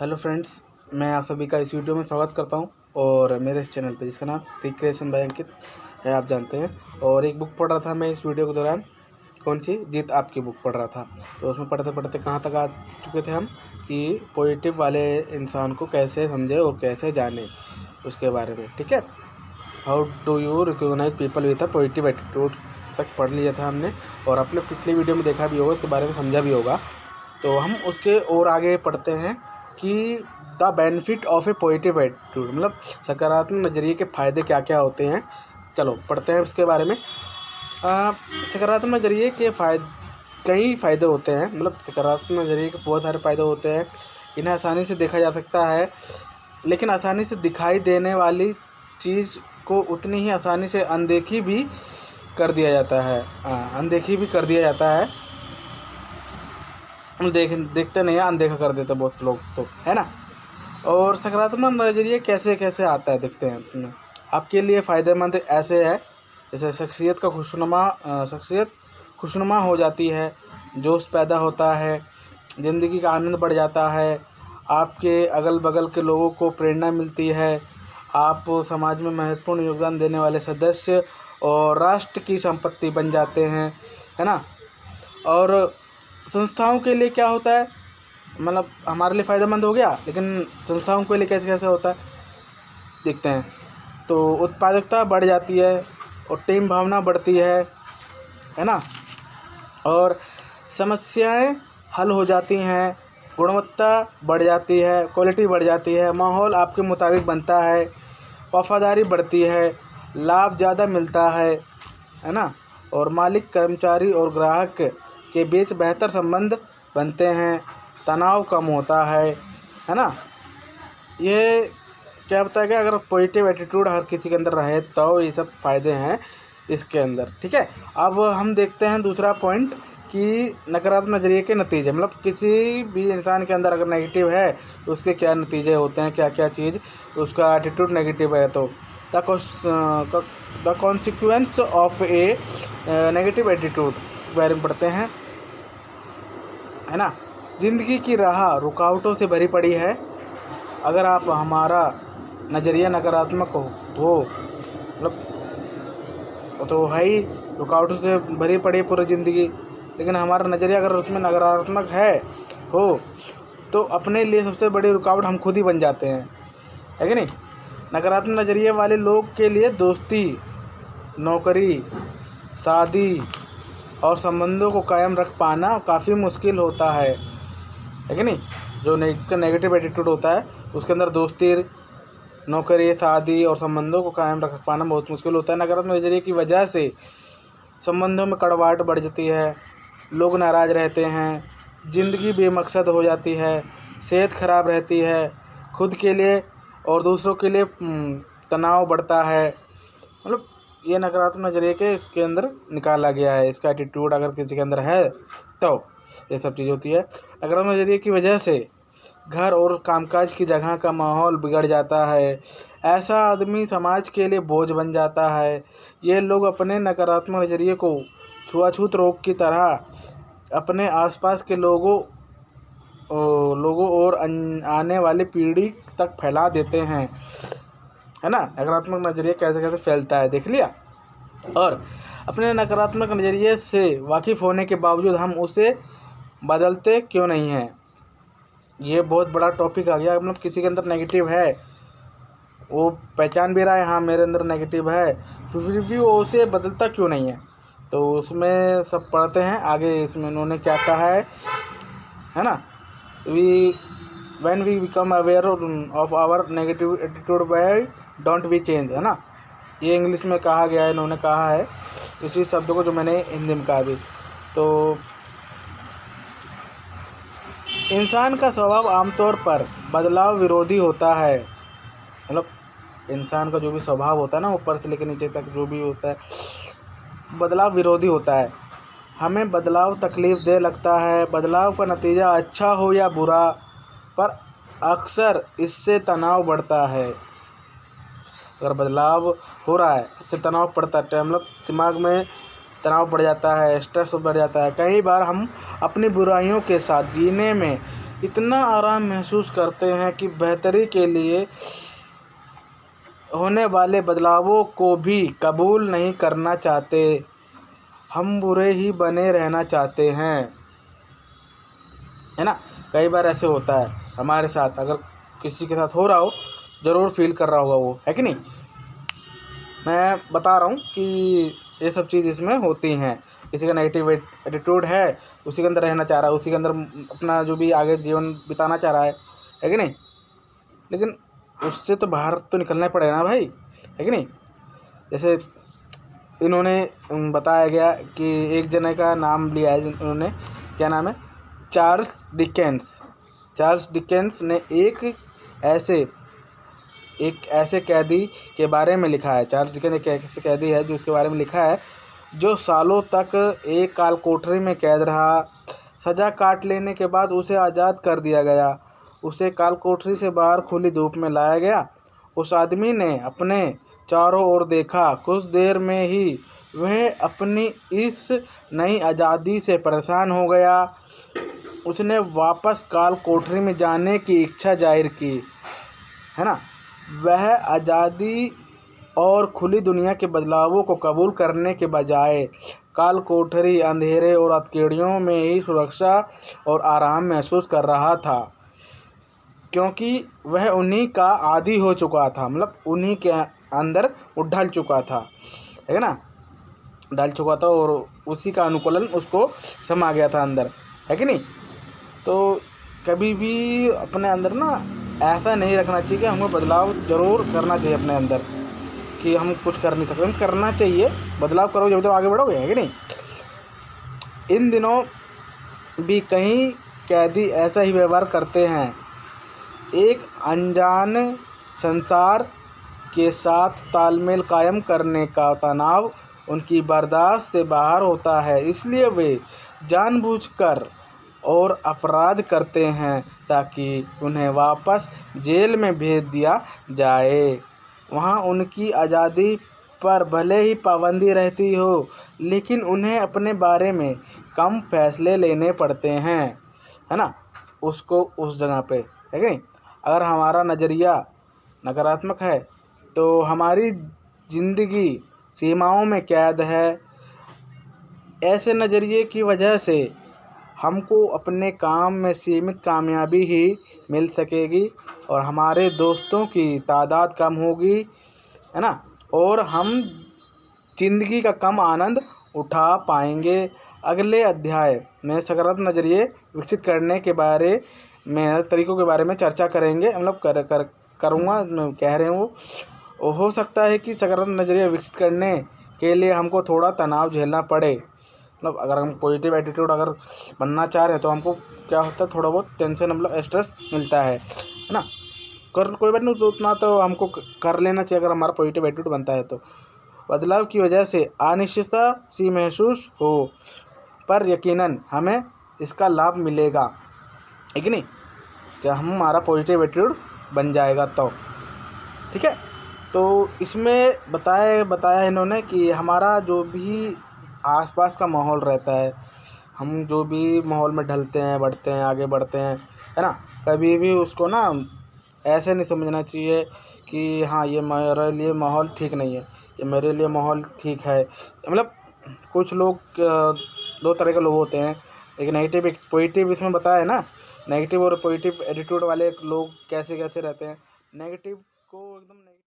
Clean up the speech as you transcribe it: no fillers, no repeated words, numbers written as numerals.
Hello friends, मैं आप सभी का इस वीडियो में स्वागत करता हूं और मेरे इस चैनल पे जिसका नाम रिक्रिएशन बाय अंकित है, आप जानते हैं। और एक बुक पढ़ रहा था मैं इस वीडियो के दौरान। कौन सी? जीत आपकी बुक पढ़ रहा था। तो उसमें पढ़ते पढ़ते कहाँ तक आ चुके थे हम कि पॉजिटिव वाले इंसान को कैसे समझे और कैसे जाने, उसके बारे में। ठीक है, how do you recognise people with a positive attitude तक पढ़ लिया था हमने, और अपने पिछली वीडियो में देखा भी होगा, इसके बारे में समझा भी होगा। तो हम उसके और आगे पढ़ते हैं कि the benefit of A positive attitude, मतलब सकारात्मक नज़रिए के फ़ायदे क्या क्या होते हैं। चलो पढ़ते हैं उसके बारे में। सकारात्मक नज़रिए के कई फ़ायदे होते हैं, मतलब सकारात्मक नज़रिए के बहुत सारे फ़ायदे होते हैं। इन्हें आसानी से देखा जा सकता है, लेकिन आसानी से दिखाई देने वाली चीज़ को उतनी ही आसानी से अनदेखी भी कर दिया जाता है। देखते नहीं है, अनदेखा कर देते बहुत लोग, तो है ना। और सकारात्मक नज़रिए कैसे कैसे आता है देखते हैं। आपके लिए फ़ायदेमंद ऐसे है, जैसे शख्सियत खुशनुमा हो जाती है, जोश पैदा होता है, ज़िंदगी का आनंद बढ़ जाता है, आपके अगल बगल के लोगों को प्रेरणा मिलती है, आप समाज में महत्वपूर्ण योगदान देने वाले सदस्य और राष्ट्र की संपत्ति बन जाते हैं, है ना। और संस्थाओं के लिए क्या होता है, मतलब हमारे लिए फ़ायदेमंद हो गया, लेकिन संस्थाओं के लिए कैसे कैसे होता है देखते हैं। तो उत्पादकता बढ़ जाती है और टीम भावना बढ़ती है ना। और समस्याएं हल हो जाती हैं, गुणवत्ता बढ़ जाती है, क्वालिटी बढ़ जाती है, माहौल आपके मुताबिक बनता है, वफादारी बढ़ती है, लाभ ज़्यादा मिलता है ना। और मालिक, कर्मचारी और ग्राहक के बीच बेहतर संबंध बनते हैं, तनाव कम होता है ना। ये क्या बताया गया, अगर पॉजिटिव एटीट्यूड हर किसी के अंदर रहे तो ये सब फ़ायदे हैं इसके अंदर। ठीक है, अब हम देखते हैं दूसरा पॉइंट कि नकारात्मक नज़रिए के नतीजे, मतलब किसी भी इंसान के अंदर अगर नेगेटिव है तो उसके क्या नतीजे होते हैं, क्या क्या चीज़, उसका एटीट्यूड नेगेटिव है तो the consequence of A negative attitude बारे में पढ़ते हैं, है ना। ज़िंदगी की राह रुकावटों से भरी पड़ी है। अगर आप हमारा नज़रिया नकारात्मक हो मतलब तो है ही, रुकावटों से भरी पड़ी पूरी ज़िंदगी, लेकिन हमारा नज़रिया अगर उसमें नकारात्मक हो तो अपने लिए सबसे बड़ी रुकावट हम खुद ही बन जाते हैं, है कि नहीं। नकारात्मक नज़रिए वाले लोग के लिए दोस्ती, नौकरी, शादी और संबंधों को कायम रख पाना काफ़ी मुश्किल होता है कि नहीं। जिसका नेगेटिव एटीट्यूड होता है उसके अंदर दोस्ती, नौकरी, शादी और संबंधों को कायम रख पाना बहुत मुश्किल होता है। नकारात्मक नज़रिए की वजह से संबंधों में कड़वाहट बढ़ जाती है, लोग नाराज़ रहते हैं, ज़िंदगी बेमकसद हो जाती है, सेहत खराब रहती है, खुद के लिए और दूसरों के लिए तनाव बढ़ता है। मतलब ये नकारात्मक नज़रिए के इसके अंदर निकाला गया है। इसका एटीट्यूड अगर किसी के अंदर है तो ये सब चीज़ होती है। नकारात्मक नज़रिए की वजह से घर और कामकाज की जगह का माहौल बिगड़ जाता है, ऐसा आदमी समाज के लिए बोझ बन जाता है। ये लोग अपने नकारात्मक नज़रिए को छुआछूत रोग की तरह अपने आसपास के लोगों और आने वाली पीढ़ी तक फैला देते हैं, है ना। नकारात्मक नज़रिया कैसे कैसे फैलता है देख लिया। और अपने नकारात्मक नज़रिए से वाकिफ़ होने के बावजूद हम उसे बदलते क्यों नहीं हैं, ये बहुत बड़ा टॉपिक आ गया। मतलब किसी के अंदर नेगेटिव है, वो पहचान भी रहा है हाँ मेरे अंदर नेगेटिव है, फिर भी वो उसे बदलता क्यों नहीं है। तो उसमें सब पढ़ते हैं आगे, इसमें उन्होंने क्या कहा है ना। When we become aware of our negative attitude why don't we change, है ना। ये इंग्लिश में कहा गया है, इन्होंने कहा है इसी शब्द को जो मैंने हिंदी में कहा भी। तो इंसान का स्वभाव आमतौर पर बदलाव विरोधी होता है, मतलब इंसान का जो भी स्वभाव होता है ना, ऊपर से लेकर नीचे तक जो भी होता है, बदलाव विरोधी होता है। हमें बदलाव तकलीफ़ दे लगता है, बदलाव का नतीजा अच्छा हो या बुरा, पर अक्सर इससे तनाव बढ़ता है। अगर बदलाव हो रहा है इससे तनाव पड़ता है, मतलब दिमाग में तनाव बढ़ जाता है, स्ट्रेस बढ़ जाता है। कई बार हम अपनी बुराइयों के साथ जीने में इतना आराम महसूस करते हैं कि बेहतरी के लिए होने वाले बदलावों को भी कबूल नहीं करना चाहते। हम बुरे ही बने रहना चाहते हैं, है ना। कई बार ऐसे होता है हमारे साथ, अगर किसी के साथ हो रहा हो ज़रूर फील कर रहा होगा वो, है कि नहीं। मैं बता रहा हूँ कि ये सब चीज़ इसमें होती हैं। किसी का नेगेटिव एटीट्यूड है, उसी के अंदर रहना चाह रहा है, उसी के अंदर अपना जो भी आगे जीवन बिताना चाह रहा है कि नहीं। लेकिन उससे तो बाहर तो निकलना ही पड़ेगा ना भाई, है कि नहीं। जैसे इन्होंने बताया गया कि एक जने का नाम लिया है इन्होंने, क्या नाम है, चार्ल्स डिकेंस ने एक ऐसे कैदी के बारे में लिखा है। चार्ल्स डिकेंस एक ऐसे कैदी है जो उसके बारे में लिखा है जो सालों तक एक काल कोठरी में कैद रहा। सज़ा काट लेने के बाद उसे आज़ाद कर दिया गया। उसे काल कोठरी से बाहर खुली धूप में लाया गया। उस आदमी ने अपने चारों ओर देखा। कुछ देर में ही वह अपनी इस नई आज़ादी से परेशान हो गया। उसने वापस काल कोठरी में जाने की इच्छा जाहिर की, है ना। वह आज़ादी और खुली दुनिया के बदलावों को कबूल करने के बजाय काल कोठरी, अंधेरे और हथकड़ियों में ही सुरक्षा और आराम महसूस कर रहा था, क्योंकि वह उन्हीं का आदी हो चुका था। मतलब उन्हीं के अंदर वो ढल चुका था, है ना, ढल चुका था और उसी का अनुकूलन उसको समा गया था अंदर, है कि नहीं। तो कभी भी अपने अंदर ना ऐसा नहीं रखना चाहिए कि हमें बदलाव ज़रूर करना चाहिए अपने अंदर, कि हम कुछ कर नहीं सकते। हम करना चाहिए, बदलाव करो जब तक आगे बढ़ोगे, है कि नहीं। इन दिनों भी कई कैदी ऐसा ही व्यवहार करते हैं। एक अनजान संसार के साथ तालमेल कायम करने का तनाव उनकी बर्दाश्त से बाहर होता है, इसलिए वे जानबूझकर और अपराध करते हैं ताकि उन्हें वापस जेल में भेज दिया जाए। वहाँ उनकी आज़ादी पर भले ही पाबंदी रहती हो, लेकिन उन्हें अपने बारे में कम फैसले लेने पड़ते हैं, है ना, उसको उस जगह पे, है कि नहीं। अगर हमारा नज़रिया नकारात्मक है तो हमारी ज़िंदगी सीमाओं में कैद है। ऐसे नज़रिए की वजह से हमको अपने काम में सीमित कामयाबी ही मिल सकेगी और हमारे दोस्तों की तादाद कम होगी, है ना, और हम ज़िंदगी का कम आनंद उठा पाएंगे। अगले अध्याय में सकारात्मक नज़रिए विकसित करने के बारे में तरीक़ों के बारे में चर्चा करेंगे। मतलब करूँगा, कह रहे हैं वो हो सकता है कि सकारात्मक नज़रिया विकसित करने के लिए हमको थोड़ा तनाव झेलना पड़े। मतलब अगर हम पॉजिटिव एटीट्यूड अगर बनना चाह रहे हैं तो हमको क्या होता है, थोड़ा बहुत टेंशन, मतलब स्ट्रेस मिलता है ना। कोई बात नहीं, तो उतना तो हमको कर लेना चाहिए अगर हमारा पॉजिटिव एटीट्यूड बनता है तो। बदलाव की वजह से अनिश्चितता सी महसूस हो, पर यकीनन हमें इसका लाभ मिलेगा, है कि नहीं, क्या हमारा पॉजिटिव एटीट्यूड बन जाएगा तो, ठीक है। तो इसमें बताया इन्होंने कि हमारा जो भी आसपास का माहौल रहता है, हम जो भी माहौल में ढलते हैं, बढ़ते हैं, आगे बढ़ते हैं, है ना, कभी भी उसको ना ऐसे नहीं समझना चाहिए कि हाँ ये मेरे लिए माहौल ठीक नहीं है, ये मेरे लिए माहौल ठीक है। मतलब कुछ लोग दो तरह के लोग होते हैं, एक नेगेटिव एक पॉजिटिव। इसमें बताया है ना, नेगेटिव और पॉजिटिव एटीट्यूड वाले लोग कैसे कैसे रहते हैं। नेगेटिव को एकदम